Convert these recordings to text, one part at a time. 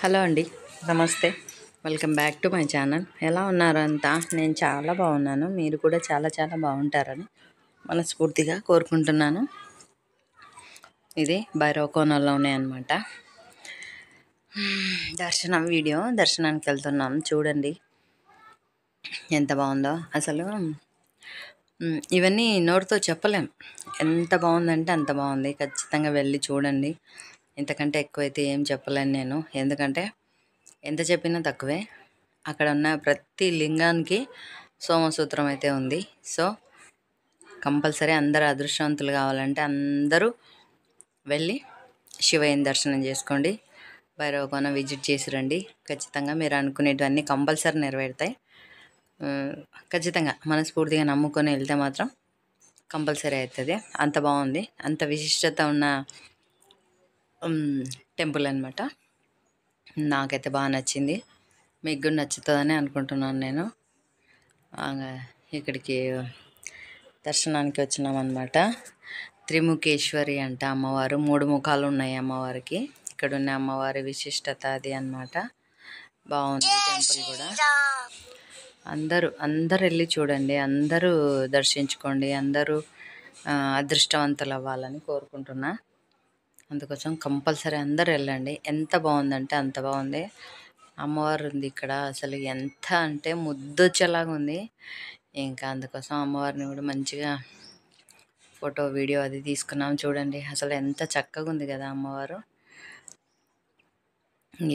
Hello అండి, నమస్తే. Welcome back to my channel. ఎలా ఉన్నారు అంతా? నేను చాలా బాగున్నాను. మీరు కూడా చాలా చాలా బాగుంటారని మనస్ఫూర్తిగా కోరుకుంటున్నాను. ఇది భైరవ కోనలోనే అనమాట దర్శనానికి వెళ్తున్నాం. చూడండి ఎంత బాగుందో అసలు. ఇవన్నీ నోటితో చెప్పలేం. ఎంత బాగుందంటే అంత బాగుంది. ఖచ్చితంగా వెళ్ళి చూడండి. ఇంతకంటే ఎక్కువైతే ఏం చెప్పలేను నేను, ఎందుకంటే ఎంత చెప్పినా తక్కువే. అక్కడ ఉన్న ప్రతి లింగానికి సోమసూత్రం అయితే ఉంది. సో కంపల్సరీ అందరూ అదృష్టవంతులు కావాలంటే అందరూ వెళ్ళి శివయ్యని దర్శనం చేసుకోండి. భైరవకోన విజిట్ చేసి రండి. ఖచ్చితంగా మీరు అనుకునేటివన్నీ కంపల్సరీ నెరవేరుతాయి. ఖచ్చితంగా మనస్ఫూర్తిగా నమ్ముకొని వెళ్తే మాత్రం కంపల్సరీ అవుతుంది. అంత బాగుంది. అంత విశిష్టత ఉన్న టెంపుల్ అనమాట. నాకైతే బాగా నచ్చింది. మీకు కూడా నచ్చుతుందని అనుకుంటున్నాను నేను. ఇక్కడికి దర్శనానికి వచ్చినామన్నమాట. త్రిముఖేశ్వరి అంట అమ్మవారు. 3 ముఖాలు ఉన్నాయి అమ్మవారికి. ఇక్కడ ఉన్న అమ్మవారి విశిష్టత అది అన్నమాట. బాగుంది టెంపుల్ కూడా. అందరూ వెళ్ళి చూడండి. అందరూ దర్శించుకోండి. అందరూ అదృష్టవంతులు అవ్వాలని కోరుకుంటున్నా. అందుకోసం కంపల్సరీ అందరూ వెళ్ళండి. ఎంత బాగుందంటే అంత బాగుంది. అమ్మవారు ఉంది ఇక్కడ. అసలు ఎంత అంటే ముద్దొచ్చేలాగా ఉంది. ఇంకా అందుకోసం అమ్మవారిని కూడా మంచిగా ఫోటో వీడియో అది తీసుకున్నాం. చూడండి అసలు ఎంత చక్కగా ఉంది కదా అమ్మవారు.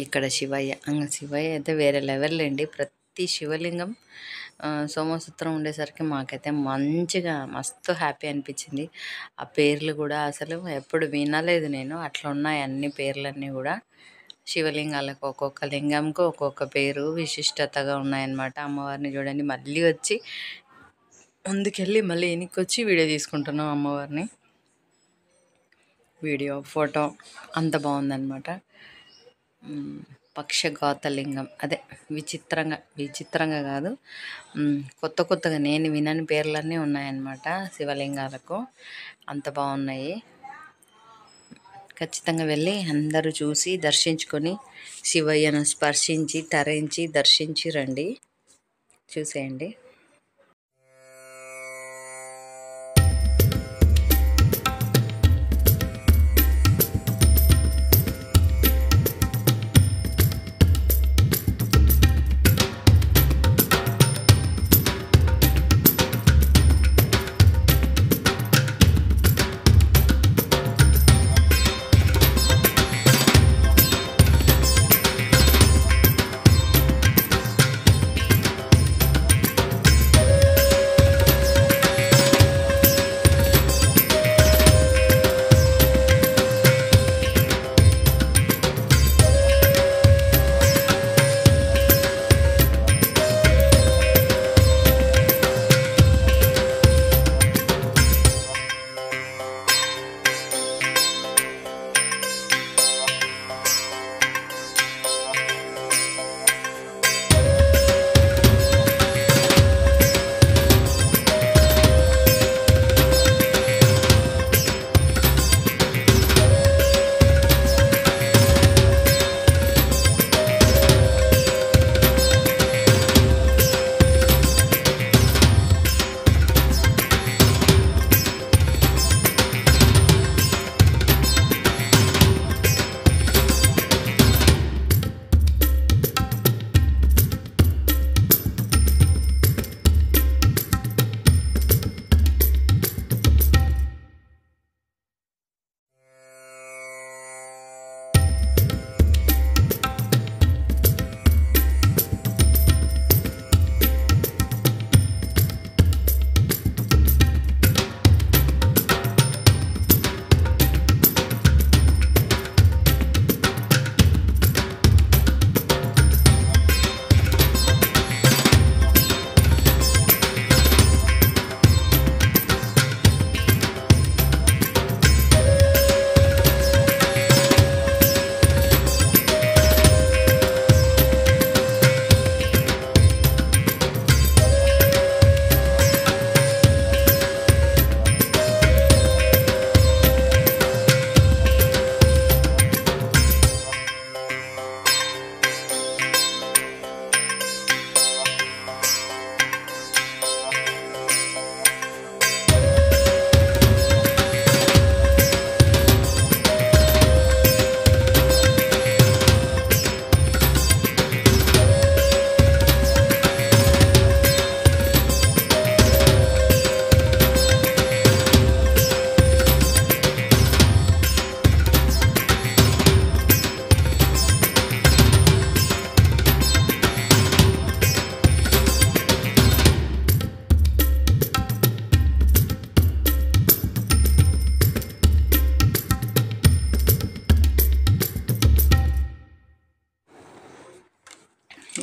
ఇక్కడ శివయ్య అయితే వేరే లెవెల్ అండి. ప్రతి శివలింగం సోమసూత్రం ఉండేసరికి మాకైతే మంచిగా మస్తు హ్యాపీ అనిపించింది. ఆ పేర్లు కూడా అసలు ఎప్పుడు వినలేదు నేను. అట్లా ఉన్నాయి అన్ని పేర్లన్నీ కూడా. శివలింగాలకు ఒక్కొక్క లింగంకు ఒక్కొక్క పేరు విశిష్టతగా ఉన్నాయన్నమాట. అమ్మవారిని చూడండి. మళ్ళీ వచ్చి ముందుకెళ్ళి మళ్ళీ వెనక్కి వచ్చి వీడియో తీసుకుంటున్నాం అమ్మవారిని. వీడియో ఫోటో అంత బాగుందన్నమాట. పక్షఘాతలింగం అదే విచిత్రంగా కాదు, కొత్తగా నేను వినని పేర్లన్నీ ఉన్నాయన్నమాట శివలింగాలకు. అంత బాగున్నాయి. ఖచ్చితంగా వెళ్ళి అందరూ చూసి దర్శించుకొని శివయ్యను స్పర్శించి తరించి దర్శించి రండి. చూసేయండి.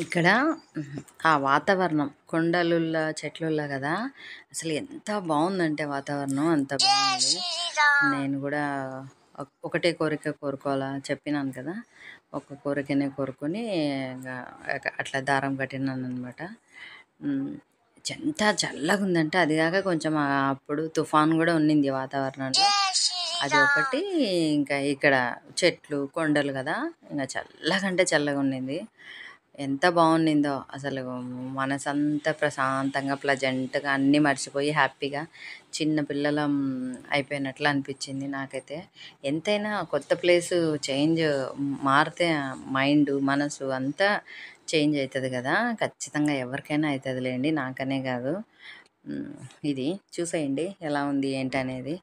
ఇక్కడ ఆ వాతావరణం కొండలుల్ల చెట్లుల్ల కదా, అసలు ఎంత బాగుందంటే వాతావరణం అంత బాగుంది. నేను కూడా ఒకటే కోరిక కోరుకోవాలా చెప్పినాను కదా, ఒక కోరికనే కోరుకొని ఇంకా అట్లా దారం కట్టినాను అనమాట. ఎంత చల్లగా ఉందంటే, అది కాక కొంచెం అప్పుడు తుఫాన్ కూడా ఉన్నింది వాతావరణంలో. అది ఒకటి, ఇంకా ఇక్కడ చెట్లు కొండలు కదా, ఇంకా చల్లగంటే చల్లగా ఉండింది. ఎంత బాగుండిందో అసలు, మనసంతా ప్రశాంతంగా ప్లజెంట్గా అన్నీ మర్చిపోయి హ్యాపీగా చిన్న పిల్లలం అయిపోయినట్లు అనిపించింది నాకైతే. ఎంతైనా కొత్త ప్లేసు చేంజ్ మారితే మైండ్ మనసు అంతా చేంజ్ అవుతుంది కదా, ఖచ్చితంగా ఎవరికైనా అవుతుందిలేండి, నాకనే కాదు. ఇది చూసేయండి ఎలా ఉంది ఏంటి అనేది.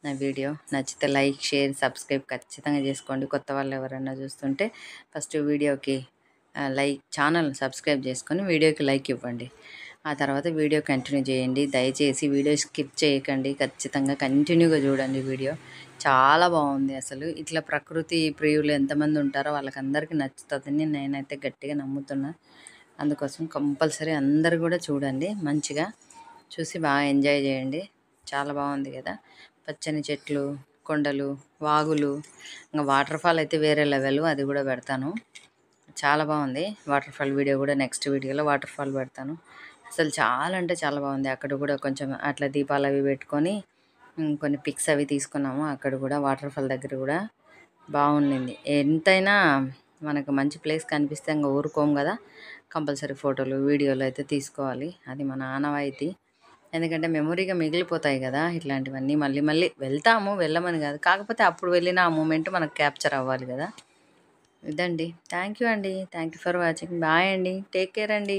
నా వీడియో నచ్చితే లైక్ షేర్ సబ్స్క్రైబ్ ఖచ్చితంగా చేసుకోండి. కొత్త వాళ్ళు ఎవరైనా చూస్తుంటే ఫస్ట్ వీడియోకి లైక్, ఛానల్ సబ్స్క్రైబ్ చేసుకొని వీడియోకి లైక్ ఇవ్వండి. ఆ తర్వాత వీడియో కంటిన్యూ చేయండి. దయచేసి వీడియో స్కిప్ చేయకండి, ఖచ్చితంగా కంటిన్యూగా చూడండి వీడియో. చాలా బాగుంది అసలు. ఇట్లా ప్రకృతి ప్రియులు ఎంతమంది ఉంటారో వాళ్ళకందరికీ నచ్చుతుందని నేనైతే గట్టిగా నమ్ముతున్నా. అందుకోసం కంపల్సరీ అందరు కూడా చూడండి, మంచిగా చూసి బాగా ఎంజాయ్ చేయండి. చాలా బాగుంది కదా, పచ్చని చెట్లు, కొండలు, వాగులు, ఇంకా వాటర్ ఫాల్ అయితే వేరే లెవెల్, అది కూడా పెడతాను. చాలా బాగుంది వాటర్ ఫాల్ వీడియో కూడా, నెక్స్ట్ వీడియోలో వాటర్ ఫాల్ పెడతాను. అసలు చాలా అంటే చాలా బాగుంది. అక్కడ కూడా కొంచెం అట్లా దీపాలు అవి పెట్టుకొని కొన్ని పిక్స్ అవి తీసుకున్నాము. అక్కడ కూడా వాటర్ ఫాల్ దగ్గర కూడా బాగుండింది. ఎంతైనా మనకు మంచి ప్లేస్ కనిపిస్తే ఇంకా ఊరుకోము కదా, కంపల్సరీ ఫోటోలు వీడియోలు అయితే తీసుకోవాలి. అది మన ఆనవాయితీ. ఎందుకంటే మెమొరీగా మిగిలిపోతాయి కదా ఇట్లాంటివన్నీ. మళ్ళీ మళ్ళీ వెళ్తాము, వెళ్ళమని కాదు, కాకపోతే అప్పుడు వెళ్ళిన ఆ మూమెంట్ మనకు క్యాప్చర్ అవ్వాలి కదా. ఇదండి. థ్యాంక్ యూ అండి. Thank you for watching. Bye అండి. టేక్ కేర్ అండి.